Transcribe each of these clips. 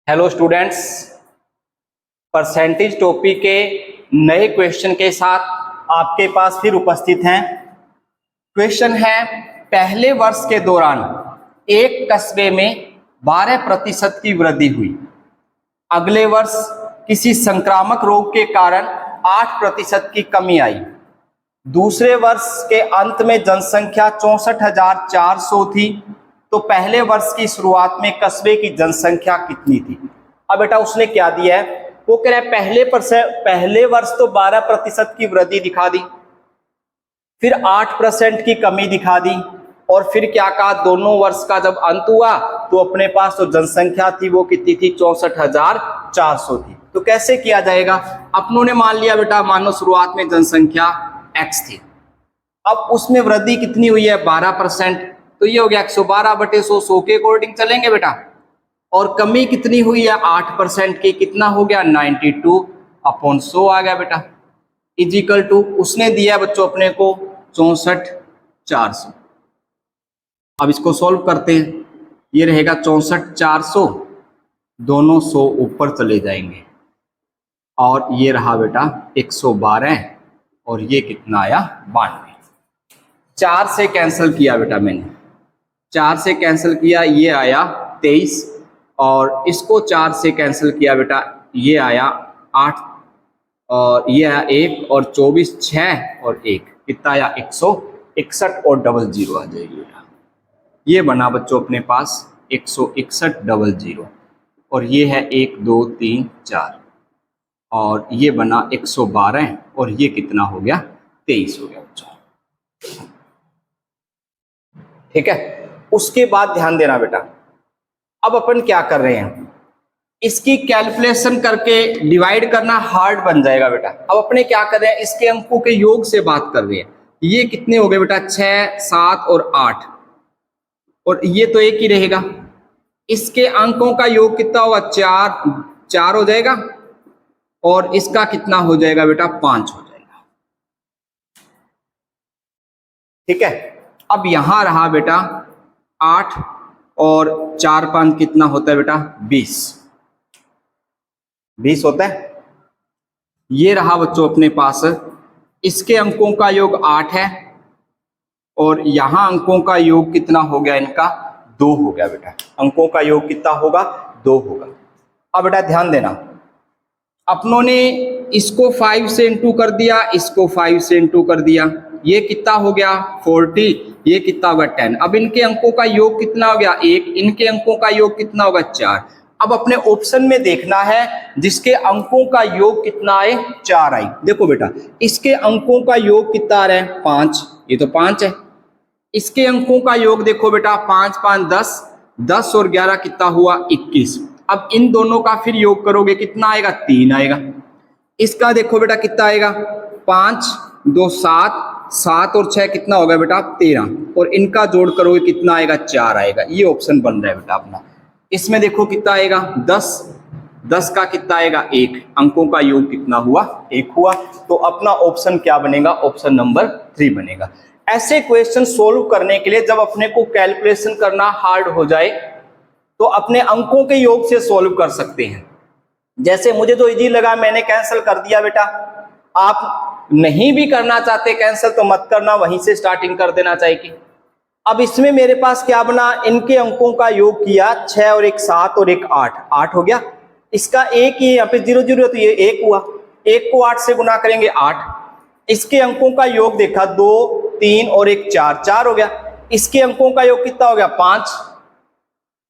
Hello students, percentage topic के नए question के साथ आपके पास फिर उपस्थित हैं। क्वेश्चन है, पहले वर्ष के दौरान एक कस्बे में 12% की वृद्धि हुई। अगले वर्ष किसी संक्रामक रोग के कारण 8% की कमी आई। दूसरे वर्ष के अंत में जनसंख्या 64,400 थी। तो पहले वर्ष की शुरुआत में कस्बे की जनसंख्या कितनी थी? अब बेटा उसने क्या दिया है, वो कह रहा है पहले वर्ष तो 12% की वृद्धि दिखा दी, फिर 8% की कमी दिखा दी, और फिर क्या कहा, दोनों वर्ष का जब अंत हुआ तो अपने पास तो जनसंख्या थी वो कितनी थी, 64,400 थी। तो कैसे किया जाएगा? अपनों ने मान लिया बेटा, मानो शुरुआत में जनसंख्या x थी, अब उसमें वृद्धि कितनी हुई है, 12%, तो ये हो गया 112/100, 100 के अकॉर्डिंग चलेंगे बेटा। और कमी कितनी हुई है, 8% की, कितना हो गया, 92/100 आ गया बेटा, इजिकल टू उसने दिया बच्चों अपने को 64,400। अब इसको सॉल्व करते हैं, ये रहेगा 64,400, दोनों 100 ऊपर चले जाएंगे, और ये रहा बेटा 112, और ये कितना आया, 92। 4 से कैंसिल किया बेटा मैंने, 4 से कैंसिल किया, ये आया 23, और इसको 4 से कैंसिल किया बेटा, ये आया 8, और ये आया 1, और 24, 6 और 1, कितना आया, 161, और 00 आ जाएगी बेटा। ये बना बच्चों अपने पास 161, और ये है 1 2 3 4, और ये बना 112, और ये कितना हो गया, 23 हो गया बच्चों। ठीक है, उसके बाद ध्यान देना बेटा, अब अपन क्या कर रहे हैं, इसकी कैलकुलेशन करके डिवाइड करना हार्ड बन जाएगा बेटा। अब अपने क्या कर रहे हैं, इसके अंकों के योग से बात कर रहे हैं। ये कितने हो गए बेटा, 6 7 और 8, और ये तो एक ही रहेगा। इसके अंकों का योग कितना होगा, 4 हो जाएगा, और इसका कितना हो जाएगा बेटा, 5 हो जाएगा। ठीक है, अब यहां रहा बेटा 8, और 4 5 कितना होता है बेटा, 20 होता है। ये रहा बच्चों अपने पास, इसके अंकों का योग 8 है, और यहां अंकों का योग कितना हो गया, इनका 2 हो गया बेटा। अंकों का योग कितना होगा, 2 होगा। अब बेटा ध्यान देना, अपनों ने इसको 5 से इंटू कर दिया, इसको 5 से इंटू कर दिया, ये कितना हो गया 40, ये कितना होगा 10। अब इनके अंकों का योग कितना हो गया 1, इनके अंकों का योग कितना होगा 4। अब अपने ऑप्शन में देखना है जिसके अंकों का योग कितना आए, 4 आई। देखो बेटा, इसके अंकों का योग कितना आ रहा है, 5, ये तो 5 है। इसके अंकों का योग देखो बेटा, 5 5 10, 10 और 11 कितना हुआ, 21। अब इन दोनों का फिर योग करोगे, कितना आएगा, 3 आएगा। इसका देखो बेटा कितना आएगा, 5 2 7, 7 और 6 कितना होगा बेटा, 13, और इनका जोड़ करोगे कितना आएगा, 4 आएगा। ये ऑप्शन बन रहा है बेटा अपना। इसमें देखो कितना आएगा, 10 का कितना आएगा, 1, अंकों का योग कितना हुआ, 1 हुआ। तो अपना ऑप्शन क्या बनेगा, ऑप्शन नंबर 3 बनेगा। ऐसे क्वेश्चन सोल्व करने के लिए जब अपने को कैलकुलेशन करना हार्ड हो जाए तो अपने अंकों के योग से सोल्व कर सकते हैं। जैसे मुझे जो इजी लगा मैंने कैंसिल कर दिया बेटा, आप नहीं भी करना चाहते कैंसिल तो मत करना, वहीं से स्टार्टिंग कर देना चाहिए। अब इसमें मेरे पास क्या बना, इनके अंकों का योग किया, 6 और 1 7 और 1 8, 8 हो गया। इसका एक ही यहाँ पे 0 0 तो ये 1 हुआ, 1 को 8 से गुना करेंगे 8। इसके अंकों का योग देखा, 2 3 और 1 4, 4 हो गया। इसके अंकों का योग कितना हो गया,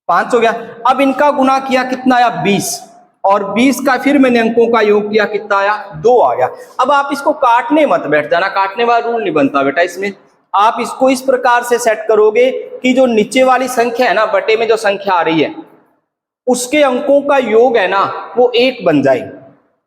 5 हो गया। अब इनका गुना किया, कितना आया, 20, और 20 का फिर मैंने अंकों का योग किया, कितना आया, 2 आ गया। अब आप इसको काटने मत बैठ जाना, काटने वाला रूल नहीं बनता बेटा। इसमें आप इसको इस प्रकार से सेट करोगे कि जो नीचे वाली संख्या है ना, बटे में जो संख्या आ रही है उसके अंकों का योग है ना वो 1 बन जाए,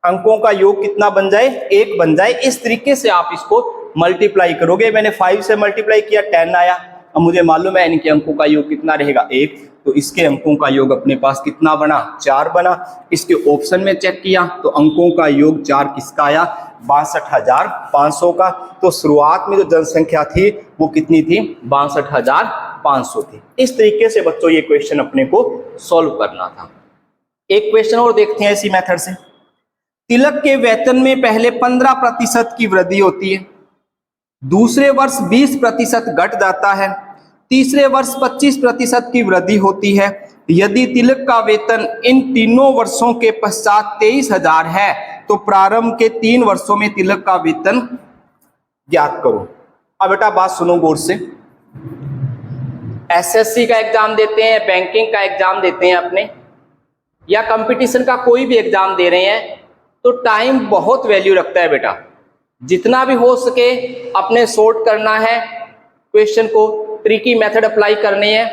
अंकों का योग कितना बन जाए, 1 बन जाए। इस तरीके से आप इसको मल्टीप्लाई करोगे। मैंने 5 से मल्टीप्लाई किया, 10 आया। अब मुझे मालूम है इनके अंकों का योग कितना रहेगा, 1, तो इसके अंकों का योग अपने पास कितना बना, 4 बना। इसके ऑप्शन में चेक किया तो अंकों का योग 4 किसका आया, 62,500 का। तो शुरुआत में जो जनसंख्या थी वो कितनी थी, 62,500 थी। इस तरीके से बच्चों ये क्वेश्चन अपने को सॉल्व करना था। एक क्वेश्चन और देखते हैं इसी मेथड से। तिलक के वेतन में पहले 15% की वृद्धि होती है, दूसरे वर्ष 20% घट जाता है, तीसरे वर्ष 25% की वृद्धि होती है। यदि तिलक का वेतन इन तीनों वर्षों के पश्चात 23,000 है तो प्रारंभ के 3 वर्षों में तिलक का वेतन ज्ञात करो। अब बेटा बात सुनो गौर से। एसएससी का एग्जाम देते हैं, बैंकिंग का एग्जाम देते हैं अपने, या कंपटीशन का कोई भी एग्जाम दे रहे हैं, तो टाइम बहुत वैल्यू रखता है बेटा। जितना भी हो सके अपने शॉर्ट करना है, क्वेश्चन को ट्रिकी मेथड अप्लाई करनी है,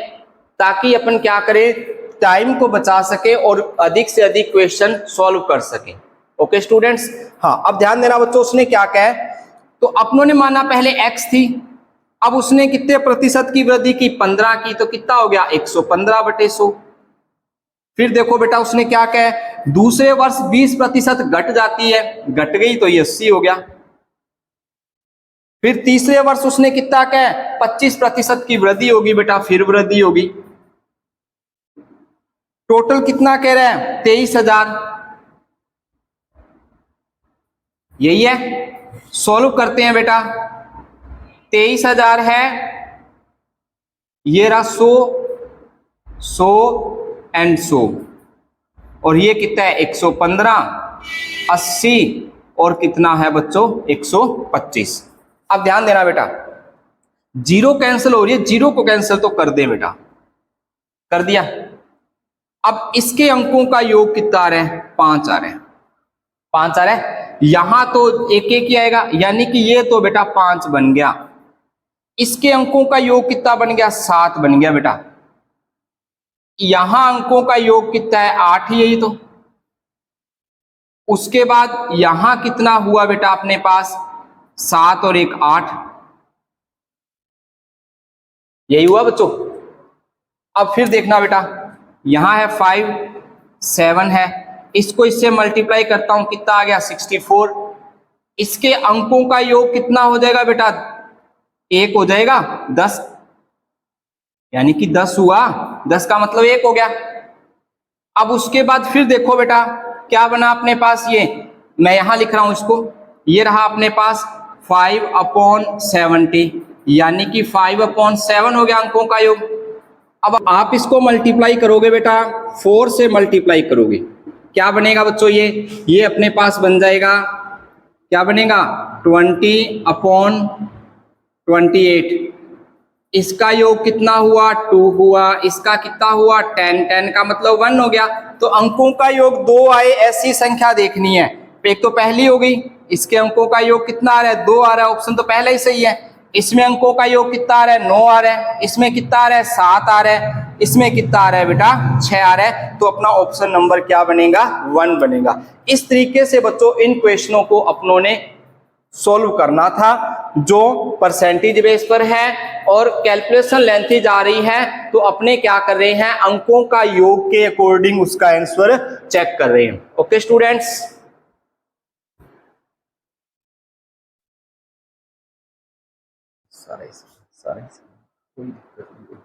ताकि अपन क्या करें, टाइम को बचा सके और अधिक से अधिक क्वेश्चन सॉल्व कर सके। ओके स्टूडेंट्स, हाँ अब ध्यान देना बच्चों, उसने क्या कहा है, तो अपनों ने माना पहले x थी, अब उसने कितने प्रतिशत की वृद्धि की, 15 की, तो कितना हो गया 115/100। फिर देखो बेटा उसने क्या कहा, दूसरे वर्ष 20% घट जाती है, घट गई तो ये 80 हो गया। फिर तीसरे वर्ष उसने कितना कहा, 25% की वृद्धि होगी बेटा, फिर वृद्धि होगी। टोटल कितना कह रहे हैं, 23,000। यही है, सॉल्व करते हैं बेटा। 23,000 है, ये रहा 100, 100 एंड 100, और ये कितना है 115, 80 और कितना है बच्चों 125। अब ध्यान देना बेटा, जीरो कैंसिल हो रही है, जीरो को कैंसिल तो कर दे बेटा, कर दिया। अब इसके अंकों का योग कितना आ रहा है, 5 आ रहे हैं, 5 आ रहा है। यहां तो एक एक ही आएगा, यानी कि ये तो बेटा 5 बन गया। इसके अंकों का योग कितना बन गया, 7 बन गया बेटा। यहां अंकों का योग कितना है, 8 ही, यही तो। उसके बाद यहां कितना हुआ बेटा अपने पास, 7 और 1 8, यही हुआ बच्चों। अब फिर देखना बेटा, यहां है 5, 7 है, इसको इससे मल्टीप्लाई करता हूं, कितना आ गया 64। इसके अंकों का योग कितना हो जाएगा बेटा, 1 हो जाएगा, 10, यानी कि 10 हुआ, 10 का मतलब 1 हो गया। अब उसके बाद फिर देखो बेटा क्या बना अपने पास, ये मैं यहां लिख रहा हूं इसको, ये रहा अपने पास 5/70, यानी कि 5/7 हो गया अंकों का योग। अब आप इसको मल्टीप्लाई करोगे बेटा, 4 से मल्टीप्लाई करोगे, क्या बनेगा बच्चों, ये अपने पास बन जाएगा, क्या बनेगा 20/28। इसका योग कितना हुआ, 2 हुआ, इसका कितना हुआ 10, 10 का मतलब 1 हो गया। तो अंकों का योग 2 आए ऐसी संख्या देखनी है। एक तो पहली हो गई, इसके अंकों का योग कितना आ रहा है, 2 आ रहा है, ऑप्शन तो पहले ही सही है। इसमें अंकों का योग कितना आ रहा है, 9 आ रहा है, इसमें कितना आ रहा है 7 आ रहा है, इसमें कितना आ रहा है बेटा 6 आ रहा है। तो अपना ऑप्शन नंबर क्या बनेगा, 1 बनेगा। इस तरीके से बच्चों इन क्वेश्चनों को अपनों ने सोल्व करना था, जो परसेंटेज बेस पर है और कैलकुलेशन लेंथी जा रही है, तो अपने क्या कर रहे हैं, अंकों का योग के अकॉर्डिंग उसका आंसर चेक कर रहे हैं। ओके स्टूडेंट्स, सारे कोई दिक्कत नहीं।